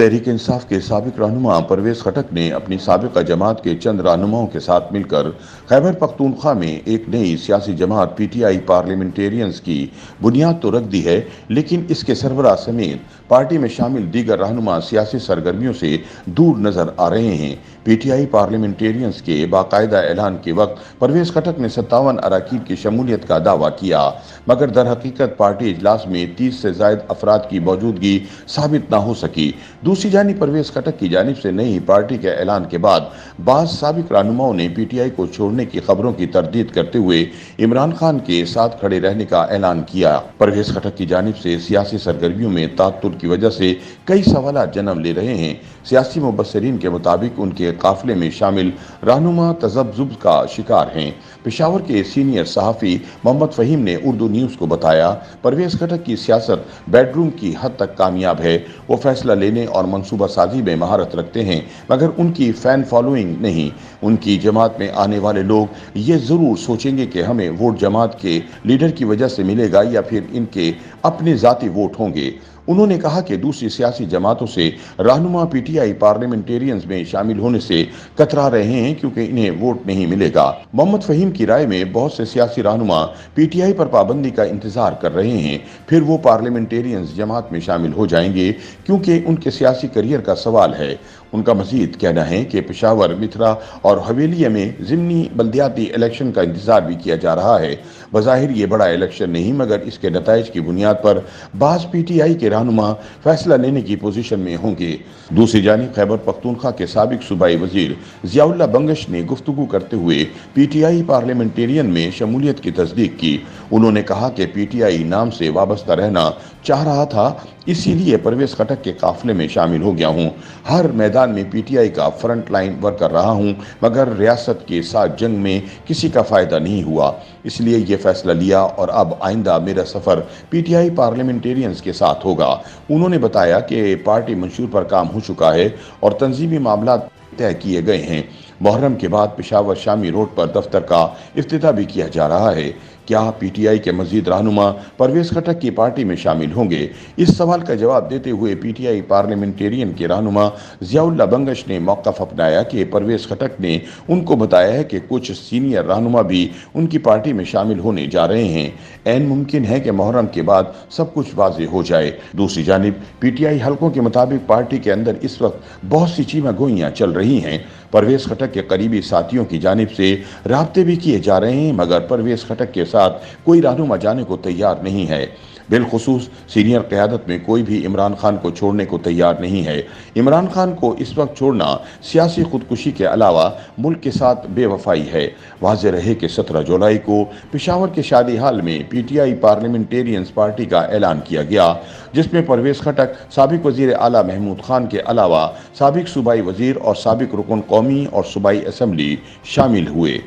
तहरीक इंसाफ के साबिक रहनुमा परवेज खटक ने अपनी साबिका जमात के चंद रहनुमाओं के साथ मिलकर खैबर पख्तूनख्वा में एक नई सियासी जमात पीटीआई पार्लियामेंटेरियंस की बुनियाद तो रख दी है, लेकिन इसके सरबराह समेत पार्टी में शामिल दीगर रहनुमा सियासी सरगर्मियों से दूर नजर आ रहे हैं। पीटीआई पार्लियामेंटेरियंस के बाकायदा ऐलान के वक्त परवेज खटक ने 57 अरकान की शमूलियत का दावा किया, मगर दर हकीकत पार्टी इजलास में 30 से ज्यादा अफराद की मौजूदगी साबित न हो सकी। दूसरी जानिब परवेज खटक की जानिब से नई पार्टी के ऐलान के बाद बाज़ साबिक रहनुमाओं ने पीटीआई को छोड़ने की खबरों की तरदीद करते हुए इमरान खान के साथ खड़े रहने का ऐलान किया। परवेज खटक की जानिब से सियासी सरगर्मियों में तात्तुर की वजह से कई सवालात जन्म ले रहे हैं। सियासी मुबस्सिरीन के मुताबिक उनके काफिले में शामिल रहनुमा तज़ब्ज़ुब का शिकार हैं। पेशावर के सीनियर सहाफ़ी मोहम्मद फ़हीम ने उर्दू न्यूज़ को बताया, परवेज खटक की सियासत बेडरूम की हद तक कामयाब है। वो फैसला लेने और मंसूबा साजी में महारत रखते हैं, मगर उनकी फैन फॉलोइंग नहीं। उनकी जमात में आने वाले लोग ये ज़रूर सोचेंगे कि हमें वोट जमात के लीडर की वजह से मिलेगा या फिर इनके अपने ज़ाती वोट होंगे। उन्होंने कहा कि दूसरी सियासी जमातों से रहनुमा पीटीआई पार्लियामेंटेरियंस में शामिल होने से कतरा रहे हैं क्योंकि इन्हें वोट नहीं मिलेगा। मोहम्मद फ़हीम की राय में बहुत से सियासी रहनुमा पीटीआई पर पाबंदी का इंतजार कर रहे हैं, फिर वो पार्लियामेंटेरियंस जमात में शामिल हो जाएंगे क्योंकि उनके सियासी करियर का सवाल है। उनका मजीद कहना है कि पेशावर, मिथरा और हवेलिया में ज़िमनी बल्दियाती इलेक्शन का इंतजार भी किया जा रहा है। बज़ाहिर ये बड़ा इलेक्शन नहीं, मगर इसके नताइज की बुनियाद पर बाज़ पीटीआई के रहनुमा फैसला लेने की पोजीशन में होंगे। दूसरी जानिब खैबर पख्तूनख्वा के साबिक सूबाई वजीर ज़ियाउल्लाह बंगश ने गुफ्तगू करते हुए पीटीआई पार्लियामेंटेरियन में शमूलियत की तस्दीक की। उन्होंने कहा कि पीटीआई नाम से वाबस्ता रहना चाह रहा था, इसीलिए परवेज खटक के काफिले में शामिल हो गया हूँ। हर मैदान में पीटीआई का फ्रंट लाइन वर्कर रहा हूँ, मगर रियासत के साथ जंग में किसी का फायदा नहीं हुआ, इसलिए ये फैसला लिया और अब आइंदा मेरा सफ़र पीटीआई पार्लियामेंटेरियंस के साथ होगा। उन्होंने बताया कि पार्टी मंशूर पर काम हो चुका है और तंजीमी मामला तय किए गए हैं। मुहर्रम के बाद पेशावर शामी रोड पर दफ्तर का इफ्तिताह भी किया जा रहा है। क्या पीटीआई के मजीद रहनुमा परवेज खटक की पार्टी में शामिल होंगे? इस सवाल का जवाब देते हुए पीटीआई पार्लियामेंटेरियन के रहनुमा ज़ियाउल्लाह बंगश ने मौक़िफ़ अपनाया कि परवेज खटक ने उनको बताया है कि कुछ सीनियर रहनुमा भी उनकी पार्टी में शामिल होने जा रहे हैं। ऐन मुमकिन है कि मुहर्रम के बाद सब कुछ वाज़ेह हो जाए। दूसरी जानिब पीटीआई हलकों के मुताबिक पार्टी के अंदर इस वक्त बहुत सी चीमा गोइयाँ चल रही हैं। परवेज खटक के करीबी साथियों की जानिब से राब्ते भी किए जा रहे हैं, मगर परवेज खटक के साथ कोई रहनुमा जाने को तैयार नहीं है। बिलखुसूस सीनियर क़यादत में कोई भी इमरान खान को छोड़ने को तैयार नहीं है। इमरान खान को इस वक्त छोड़ना सियासी खुदकुशी के अलावा मुल्क के साथ बेवफाई है। वाज़ेह रहे कि 17 जुलाई को पेशावर के शादी हाल में पीटीआई पार्लियामेंटेरियंस पार्टी का ऐलान किया गया, जिसमें परवेज खटक, साबिक वज़ीर आला महमूद खान के अलावा साबिक सूबाई वज़ीर और साबिक रुकन कौमी और सूबाई असम्बली शामिल हुए।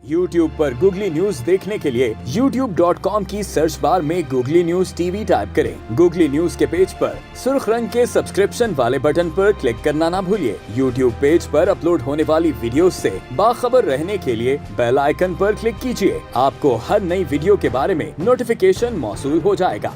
YouTube पर गूगली न्यूज देखने के लिए youtube.com की सर्च बार में गूगली न्यूज टीवी टाइप करें। गूगली न्यूज के पेज पर सुर्ख रंग के सब्सक्रिप्शन वाले बटन पर क्लिक करना ना भूलिए। YouTube पेज पर अपलोड होने वाली वीडियोस से बाखबर रहने के लिए बेल आइकन पर क्लिक कीजिए। आपको हर नई वीडियो के बारे में नोटिफिकेशन मौसूल हो जाएगा।